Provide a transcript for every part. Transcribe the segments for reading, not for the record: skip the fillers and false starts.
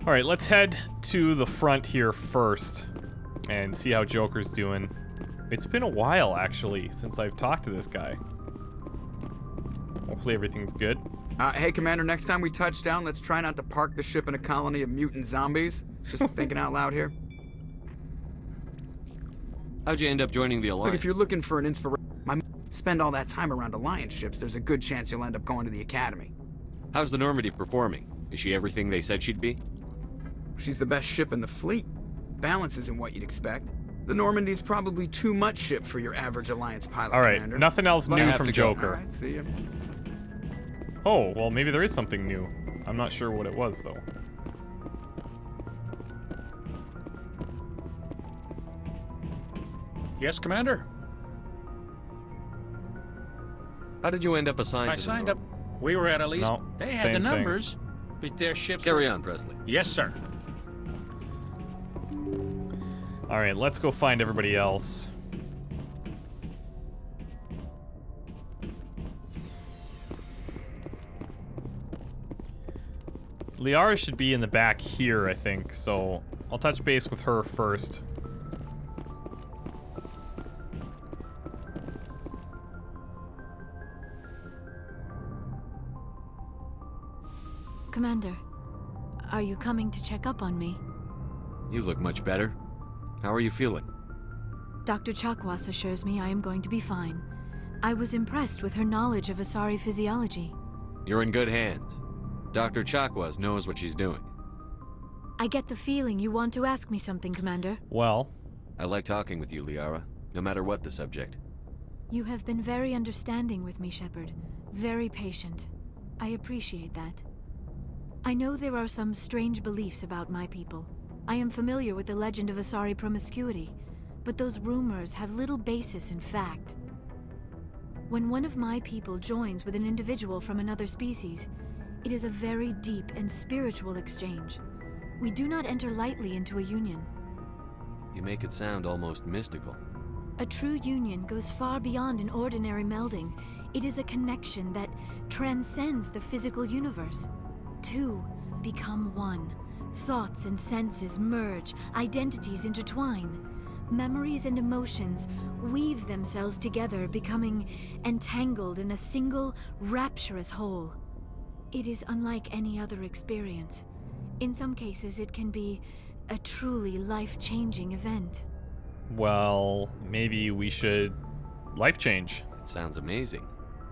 Alright, let's head to the front here first and see how Joker's doing. It's been a while, actually, since I've talked to this guy. Hopefully everything's good. Hey, Commander, next time we touch down, let's try not to park the ship in a colony of mutant zombies. Just thinking out loud here. How'd you end up joining the Alliance? Look, if you're looking for an inspiration, spend all that time around Alliance ships, there's a good chance you'll end up going to the Academy. How's the Normandy performing? Is she everything they said she'd be? She's the best ship in the fleet. Balance isn't what you'd expect. The Normandy's probably too much ship for your average Alliance pilot, Alright, Commander. nothing else new from Joker. Alright, see ya. Oh, well, maybe there is something new. I'm not sure what it was, though. Yes, Commander? How did you end up assigned to I the signed Norm- up. We were at a least. No, They had same the thing. numbers, but their ships. Carry on, Presley. Yes, sir. Alright, let's go find everybody else. Liara should be in the back here, I think, so I'll touch base with her first. Commander, are you coming to check up on me? You look much better. How are you feeling? Dr. Chakwas assures me I am going to be fine. I was impressed with her knowledge of Asari physiology. You're in good hands. Dr. Chakwas knows what she's doing. I get the feeling you want to ask me something, Commander. Well, I like talking with you, Liara, no matter what the subject. You have been very understanding with me, Shepard. Very patient. I appreciate that. I know there are some strange beliefs about my people. I am familiar with the legend of Asari promiscuity, but those rumors have little basis in fact. When one of my people joins with an individual from another species, it is a very deep and spiritual exchange. We do not enter lightly into a union. You make it sound almost mystical. A true union goes far beyond an ordinary melding. It is a connection that transcends the physical universe. Two become one. Thoughts and senses merge, identities intertwine. Memories and emotions weave themselves together, becoming entangled in a single, rapturous whole. It is unlike any other experience. In some cases, it can be a truly life-changing event. well, maybe we should life change. It sounds amazing.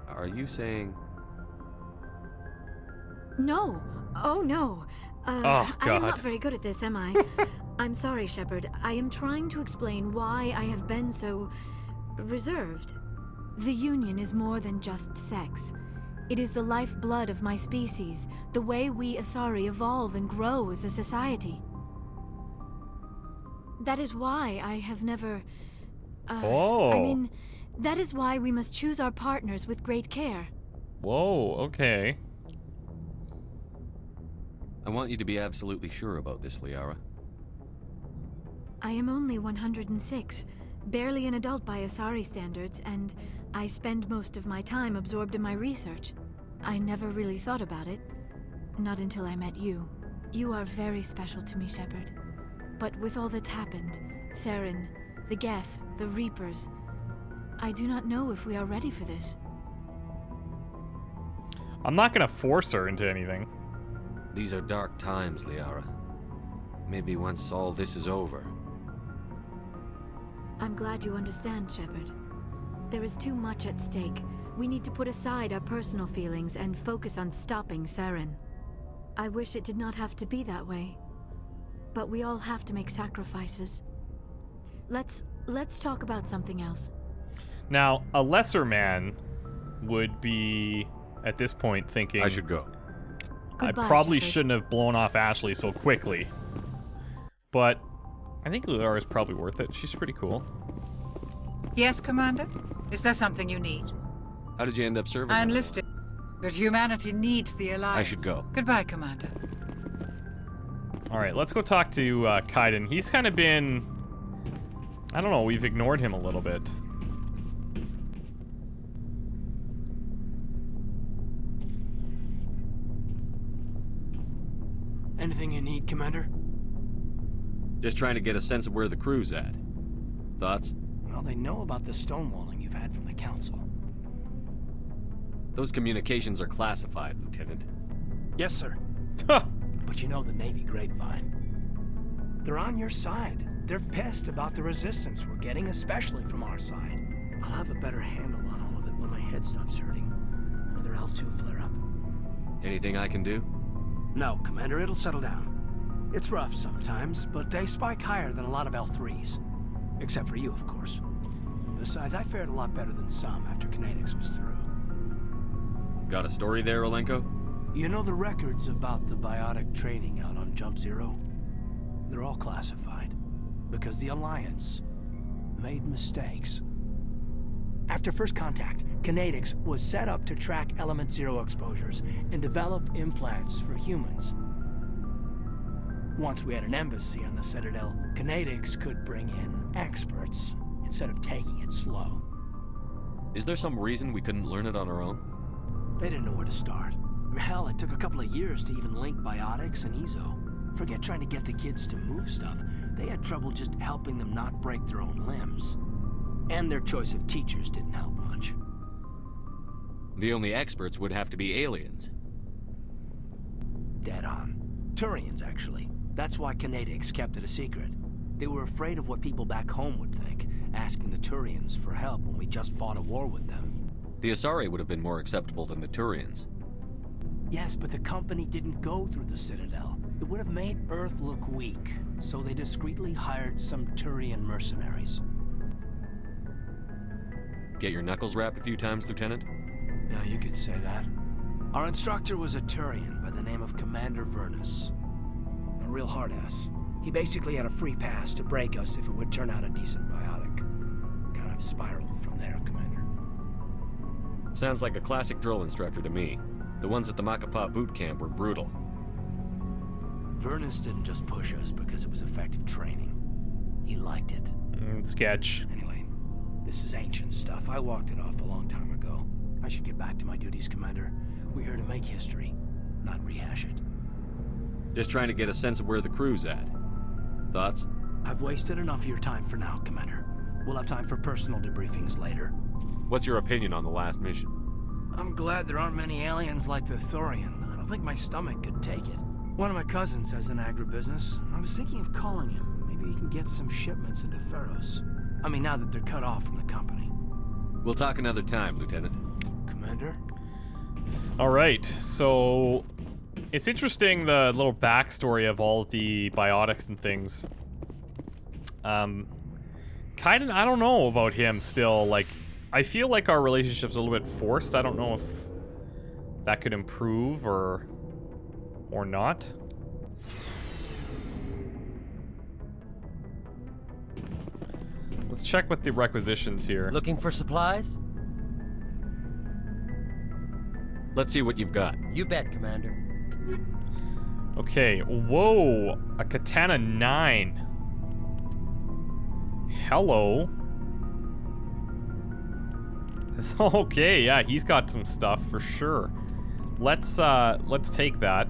Are you saying... No. Oh, no. Oh, I am God. not very good at this, am I? I'm sorry, Shepard. I am trying to explain why I have been so... reserved. The Union is more than just sex. It is the lifeblood of my species, the way we Asari evolve and grow as a society. That is why I have never... Oh. I mean, that is why we must choose our partners with great care. Whoa, okay. I want you to be absolutely sure about this, Liara. I am only 106, barely an adult by Asari standards, and I spend most of my time absorbed in my research. I never really thought about it, not until I met you. You are very special to me, Shepard. But with all that's happened, Saren, the Geth, the Reapers, I do not know if we are ready for this. I'm not gonna force her into anything. These are dark times, Liara. Maybe once all this is over. I'm glad you understand, Shepard. There is too much at stake. We need to put aside our personal feelings and focus on stopping Saren. I wish it did not have to be that way. But we all have to make sacrifices. Let's talk about something else. Now, a lesser man would be, at this point, thinking... I should go. Goodbye, I probably Shepard. shouldn't have blown off Ashley so quickly. But I think Liara is probably worth it. She's pretty cool. Yes, Commander? Is there something you need? How did you end up serving? I enlisted, but humanity needs the Alliance. I should go. Goodbye, Commander. Alright, let's go talk to Kaiden. He's kind of been... I don't know, we've ignored him a little bit. Anything you need, Commander? Just trying to get a sense of where the crew's at. Thoughts? Well, they know about the stonewalling you've had from the Council. Those communications are classified, Lieutenant. Yes, sir. But you know the Navy grapevine. They're on your side. They're pissed about the resistance we're getting, especially from our side. I'll have a better handle on all of it when my head stops hurting. Another L2 flare-up. Anything I can do? No, Commander, it'll settle down. It's rough sometimes, but they spike higher than a lot of L3s. Except for you, of course. Besides, I fared a lot better than some after Kinetics was through. Got a story there, Alenko? You know the records about the biotic training out on Jump Zero? They're all classified. Because the Alliance made mistakes. After first contact, Kinetics was set up to track Element Zero exposures and develop implants for humans. Once we had an embassy on the Citadel, Kinetics could bring in experts instead of taking it slow. Is there some reason we couldn't learn it on our own? They didn't know where to start. Hell, it took a couple of years to even link biotics and EZO. Forget trying to get the kids to move stuff. They had trouble just helping them not break their own limbs. And their choice of teachers didn't help much. The only experts would have to be aliens. Dead on. Turians, actually. That's why Kinetics kept it a secret. They were afraid of what people back home would think, asking the Turians for help when we just fought a war with them. The Asari would have been more acceptable than the Turians. Yes, but the company didn't go through the Citadel. It would have made Earth look weak, so they discreetly hired some Turian mercenaries. Get your knuckles rapped a few times, Lieutenant? Yeah, you could say that. Our instructor was a Turian by the name of Commander Vernus. A real hard-ass. He basically had a free pass to break us if it would turn out a decent biotic. Kind of spiraled from there, Commander. Sounds like a classic drill instructor to me. The ones at the Macapa boot camp were brutal. Vernus didn't just push us because it was effective training. He liked it. Sketch. Anyway, this is ancient stuff. I walked it off a long time ago. I should get back to my duties, Commander. We're here to make history, not rehash it. Just trying to get a sense of where the crew's at. Thoughts? I've wasted enough of your time for now, Commander. We'll have time for personal debriefings later. What's your opinion on the last mission? I'm glad there aren't many aliens like the Thorian. I don't think my stomach could take it. One of my cousins has an agribusiness. I was thinking of calling him. Maybe he can get some shipments into Pharos. I mean, now that they're cut off from the company. We'll talk another time, Lieutenant. Commander? All right, so it's interesting, the little backstory of all the biotics and things. Kind of, I don't know about him still. Like, I feel like our relationship's a little bit forced. I don't know if that could improve or not. Let's check with the requisitions here. Looking for supplies? Let's see what you've got. You bet, Commander. Okay, whoa, a katana 9. Hello. Okay, yeah, he's got some stuff for sure. Let's take that.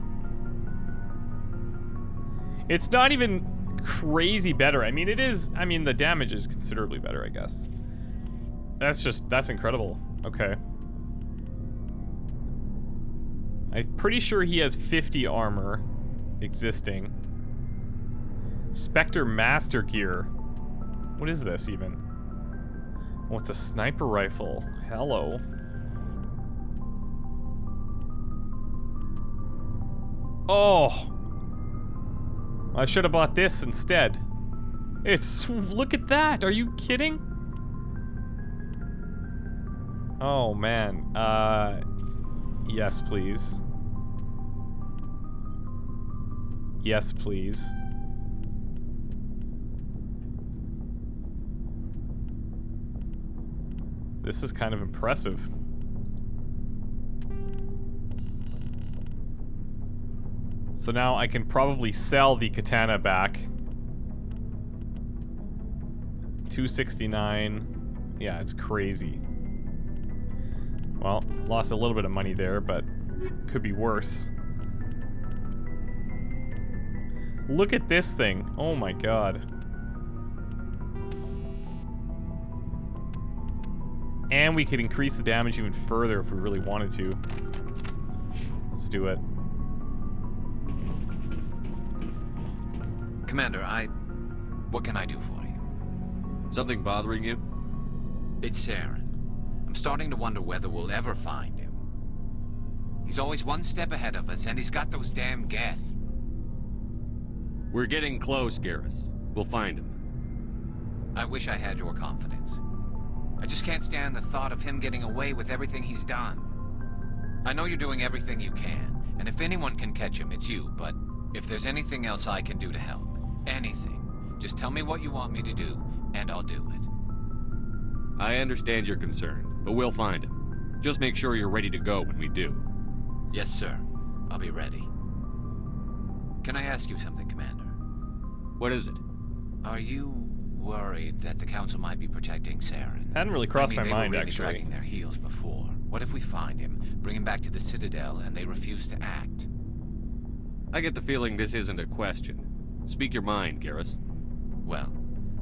It's not even crazy better. I mean, it is. I mean, the damage is considerably better, I guess. That's incredible. Okay. I'm pretty sure he has 50 armor existing. Spectre Master Gear. What is this even? Oh, it's a sniper rifle. Hello. Oh! I should have bought this instead. Look at that! Are you kidding? Oh, man. Yes, please. Yes, please. This is kind of impressive. So now I can probably sell the katana back. 269. Yeah, it's crazy. Well, lost a little bit of money there, but could be worse. Look at this thing. Oh my god. And we could increase the damage even further if we really wanted to. Let's do it. Commander, what can I do for you? Something bothering you? It's Saren. I'm starting to wonder whether we'll ever find him. He's always one step ahead of us, and he's got those damn Geth. We're getting close, Garrus. We'll find him. I wish I had your confidence. I just can't stand the thought of him getting away with everything he's done. I know you're doing everything you can, and if anyone can catch him, it's you, but if there's anything else I can do to help, anything, just tell me what you want me to do, and I'll do it. I understand your concern, but we'll find him. Just make sure you're ready to go when we do. Yes, sir. I'll be ready. Can I ask you something, Commander? What is it? Are you worried that the Council might be protecting Saren? Hadn't really crossed my they mind, were really actually. dragging their heels before. What if we find him, bring him back to the Citadel, and they refuse to act? I get the feeling this isn't a question. Speak your mind, Garrus. Well,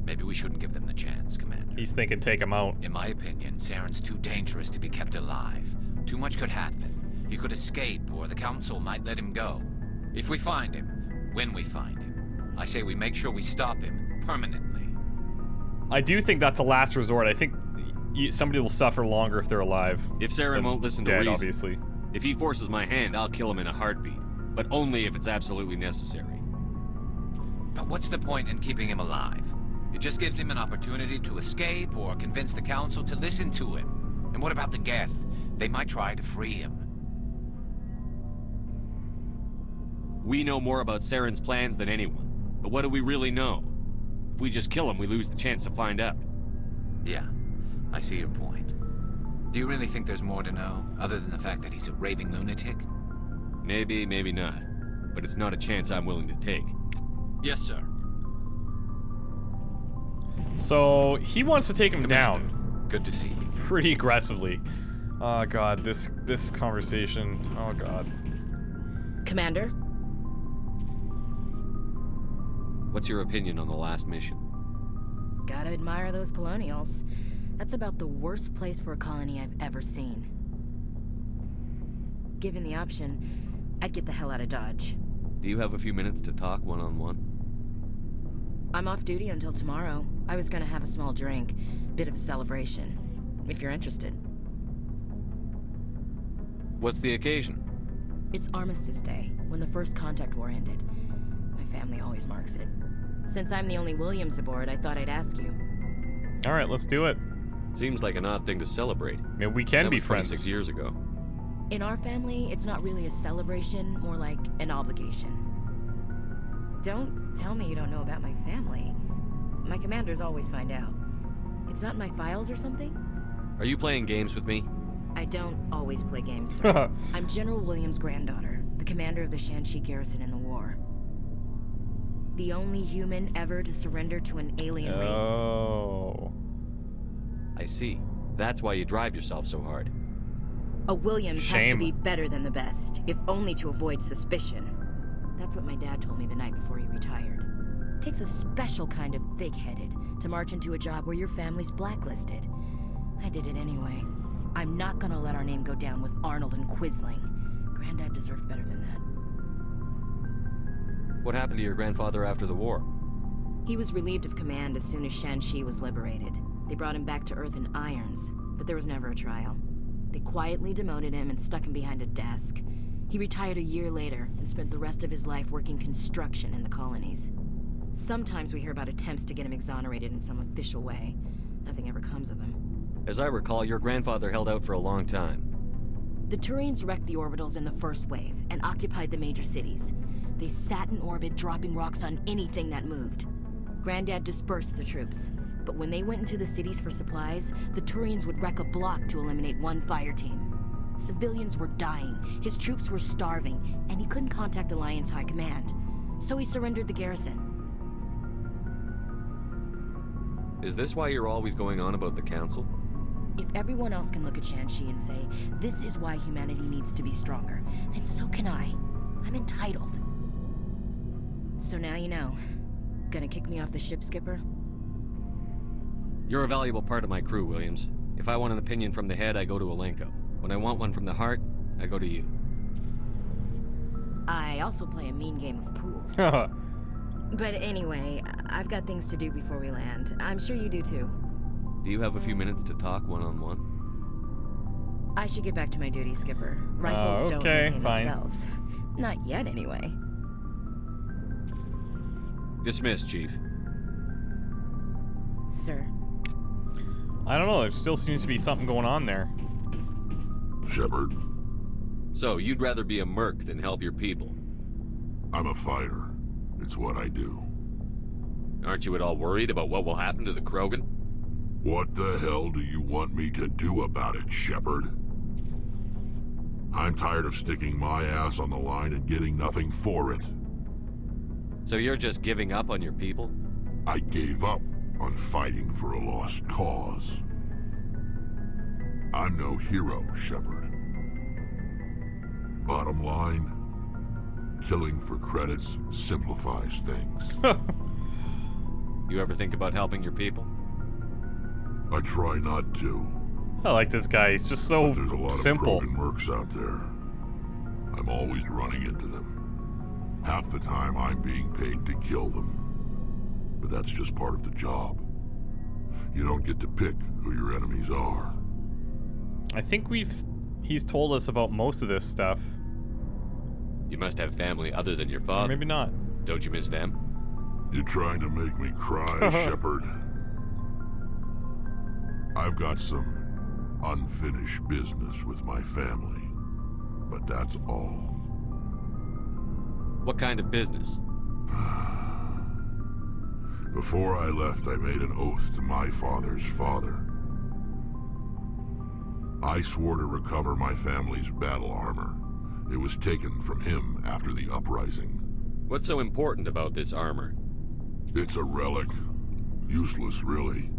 maybe we shouldn't give them the chance, Commander. He's thinking take him out. In my opinion, Saren's too dangerous to be kept alive. Too much could happen. He could escape, or the Council might let him go. If we find him, when we find him, I say we make sure we stop him permanently. I do think that's a last resort. I think somebody will suffer longer if they're alive. If Saren than won't listen to dead, reason, obviously. if he forces my hand, I'll kill him in a heartbeat. But only if it's absolutely necessary. But what's the point in keeping him alive? It just gives him an opportunity to escape or convince the Council to listen to him. And what about the Geth? They might try to free him. We know more about Saren's plans than anyone. But what do we really know? If we just kill him, we lose the chance to find out. Yeah, I see your point. Do you really think there's more to know, other than the fact that he's a raving lunatic? Maybe, maybe not. But it's not a chance I'm willing to take. Yes, sir. So, he wants to take him Commander, down good to see you. pretty aggressively. Oh god, this conversation. Oh god. Commander? What's your opinion on the last mission? Gotta admire those colonials. That's about the worst place for a colony I've ever seen. Given the option, I'd get the hell out of Dodge. Do you have a few minutes to talk one-on-one? I'm off duty until tomorrow. I was gonna have a small drink. Bit of a celebration. If you're interested. What's the occasion? It's Armistice Day, when the First Contact War ended. My family always marks it. Since I'm the only Williams aboard, I thought I'd ask you. Alright, let's do it. Seems like an odd thing to celebrate. I mean, we can That be was 26 friends. years ago. In our family, it's not really a celebration, more like an obligation. Don't tell me you don't know about my family. My commanders always find out. It's not in my files or something? Are you playing games with me? I don't always play games, sir. I'm General Williams' granddaughter, the commander of the Shanxi garrison in the war. The only human ever to surrender to an alien race. Oh. I see. That's why you drive yourself so hard. A Williams has to Shame. be better than the best, if only to avoid suspicion. That's what my dad told me the night before he retired. Takes a special kind of thick-headed to march into a job where your family's blacklisted. I did it anyway. I'm not gonna let our name go down with Arnold and Quisling. Granddad deserved better than that. What happened to your grandfather after the war? He was relieved of command as soon as Shanxi was liberated. They brought him back to Earth in irons, but there was never a trial. They quietly demoted him and stuck him behind a desk. He retired a year later and spent the rest of his life working construction in the colonies. Sometimes we hear about attempts to get him exonerated in some official way. Nothing ever comes of them. As I recall, your grandfather held out for a long time. The Turians wrecked the orbitals in the first wave and occupied the major cities. They sat in orbit, dropping rocks on anything that moved. Granddad dispersed the troops, but when they went into the cities for supplies, the Turians would wreck a block to eliminate one fire team. Civilians were dying, his troops were starving, and he couldn't contact Alliance High Command. So he surrendered the garrison. Is this why you're always going on about the Council? If everyone else can look at Shanxi and say, this is why humanity needs to be stronger, then so can I. I'm entitled. So now you know. Gonna kick me off the ship, Skipper? You're a valuable part of my crew, Williams. If I want an opinion from the head, I go to Alenko. When I want one from the heart, I go to you. I also play a mean game of pool. But anyway, I've got things to do before we land. I'm sure you do too. Do you have a few minutes to talk one-on-one? I should get back to my duty, Skipper. Rifles don't okay, maintain fine. themselves. Not yet, anyway. Dismissed, Chief. Sir. I don't know, there still seems to be something going on there. Shepard, So, you'd rather be a merc than help your people? I'm a fighter. It's what I do. Aren't you at all worried about what will happen to the Krogan? What the hell do you want me to do about it, Shepard? I'm tired of sticking my ass on the line and getting nothing for it. So you're just giving up on your people? I gave up on fighting for a lost cause. I'm no hero, Shepard. Bottom line, killing for credits simplifies things. You ever think about helping your people? I try not to. I like this guy, he's just so But there's a lot simple. of Krogan mercs out there. I'm always running into them. Half the time I'm being paid to kill them. But that's just part of the job. You don't get to pick who your enemies are. I think he's told us about most of this stuff. You must have family other than your Or father. maybe not. Don't you miss them? You're trying to make me cry, Shepard. I've got some unfinished business with my family. But that's all. What kind of business? Before I left, I made an oath to my father's father. I swore to recover my family's battle armor. It was taken from him after the uprising. What's so important about this armor? It's a relic. Useless, really.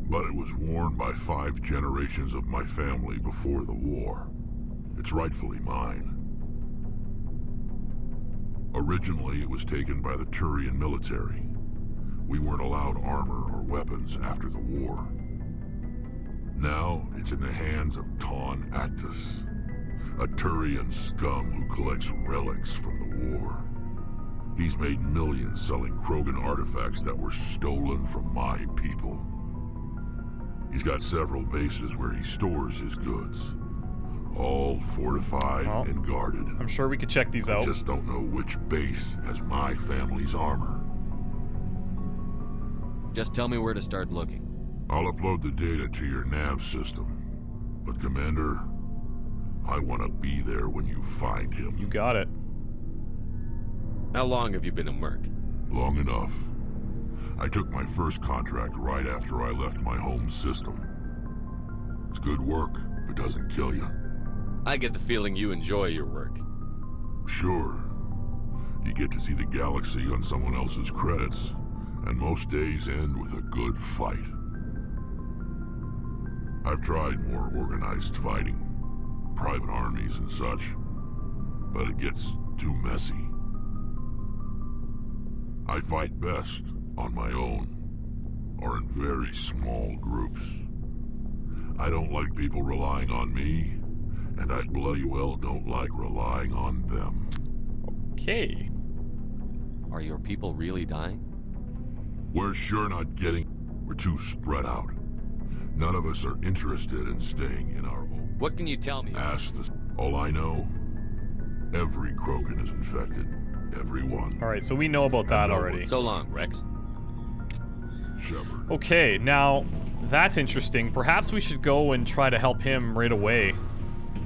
But it was worn by 5 generations of my family before the war. It's rightfully mine. Originally, it was taken by the Turian military. We weren't allowed armor or weapons after the war. Now, it's in the hands of Ton Actus, a Turian scum who collects relics from the war. He's made millions selling Krogan artifacts that were stolen from my people. He's got several bases where he stores his goods. All fortified and guarded. I'm sure we could check these out. I just don't know which base has my family's armor. Just tell me where to start looking. I'll upload the data to your nav system. But Commander, I want to be there when you find him. You got it. How long have you been a merc? Long enough. I took my first contract right after I left my home system. It's good work if it doesn't kill you. I get the feeling you enjoy your work. Sure. You get to see the galaxy on someone else's credits, and most days end with a good fight. I've tried more organized fighting, private armies and such, but it gets too messy. I fight best on my own, or in very small groups. I don't like people relying on me, and I bloody well don't like relying on them. Okay. Are your people really dying? We're sure not getting... We're too spread out. None of us are interested in staying in our own... What can you tell me? Ask the... All I know, every Krogan is infected. Everyone. Alright, so we know about that already. So long, Rex. Shepard. Okay, now, that's interesting. Perhaps we should go and try to help him right away.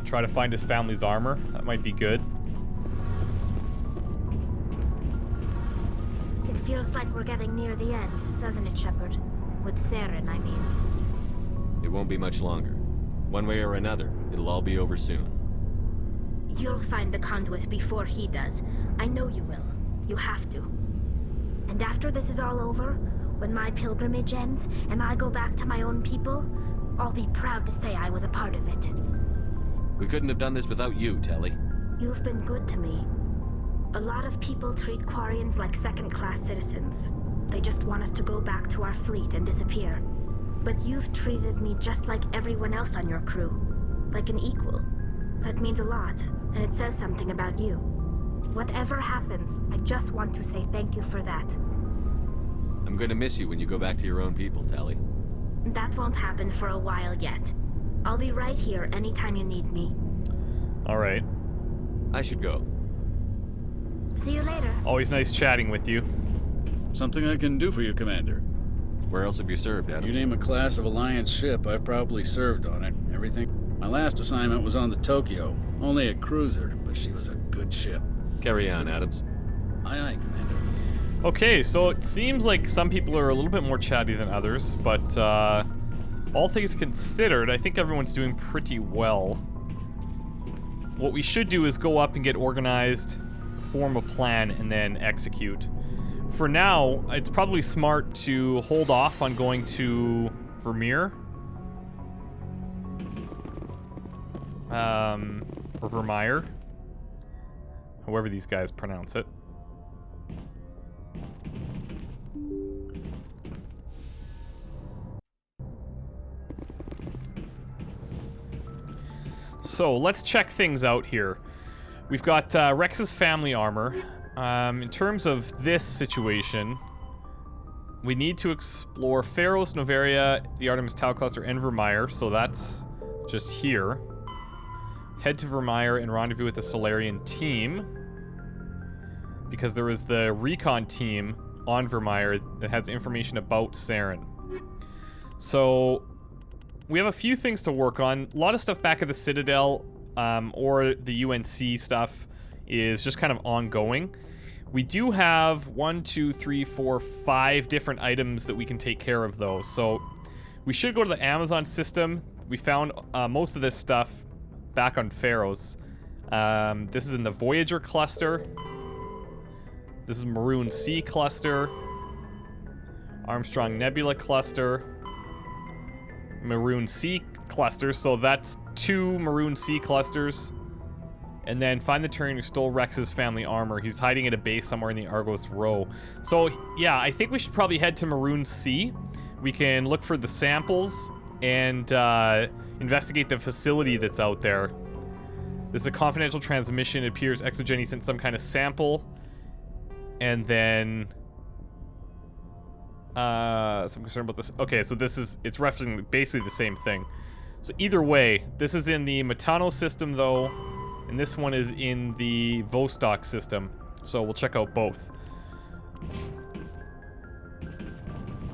Try to find his family's armor. That might be good. It feels like we're getting near the end, doesn't it, Shepard? With Saren, I mean. It won't be much longer. One way or another, it'll all be over soon. You'll find the conduit before he does. I know you will. You have to. And after this is all over, when my pilgrimage ends and I go back to my own people, I'll be proud to say I was a part of it. We couldn't have done this without you, Tele. You've been good to me. A lot of people treat Quarians like second-class citizens. They just want us to go back to our fleet and disappear. But you've treated me just like everyone else on your crew. Like an equal. That means a lot, and it says something about you. Whatever happens, I just want to say thank you for that. I'm gonna miss you when you go back to your own people, Tele. That won't happen for a while yet. I'll be right here anytime you need me. Alright. I should go. See you later. Always nice chatting with you. Something I can do for you, Commander. Where else have you served, Adams? You name a class of Alliance ship, I've probably served on it. Everything. My last assignment was on the Tokyo. Only a cruiser, but she was a good ship. Carry on, Adams. Aye, aye, Commander. Okay, so it seems like some people are a little bit more chatty than others, but all things considered, I think everyone's doing pretty well. What we should do is go up and get organized, form a plan, and then execute. For now, it's probably smart to hold off on going to Vermeer. Or Vermeer. However these guys pronounce it. So, let's check things out here. We've got Rex's family armor. In terms of this situation, we need to explore Pharos, Novaria, the Artemis Tau Cluster, and Vermeer, so that's just here. Head to Vermeer and rendezvous with the Solarian team, because there is the recon team on Vermeer that has information about Saren. So, we have a few things to work on. A lot of stuff back at the Citadel, or the UNC stuff is just kind of ongoing. We do have 1, 2, 3, 4, 5 different items that we can take care of though. So we should go to the Amazon system. We found most of this stuff back on Pharos. This is in the Voyager cluster. This is Maroon Sea cluster. Armstrong Nebula cluster. Maroon Sea cluster, so that's 2 Maroon Sea clusters. And then find the Turian who stole Rex's family armor. He's hiding at a base somewhere in the Argos Row. So, yeah, I think we should probably head to Maroon Sea. We can look for the samples and investigate the facility that's out there. This is a confidential transmission. It appears Exogeny sent some kind of sample. And then... some concern about this. Okay, so this is... It's referencing basically the same thing. So either way, this is in the Metano system, though. And this one is in the Vostok system. So we'll check out both.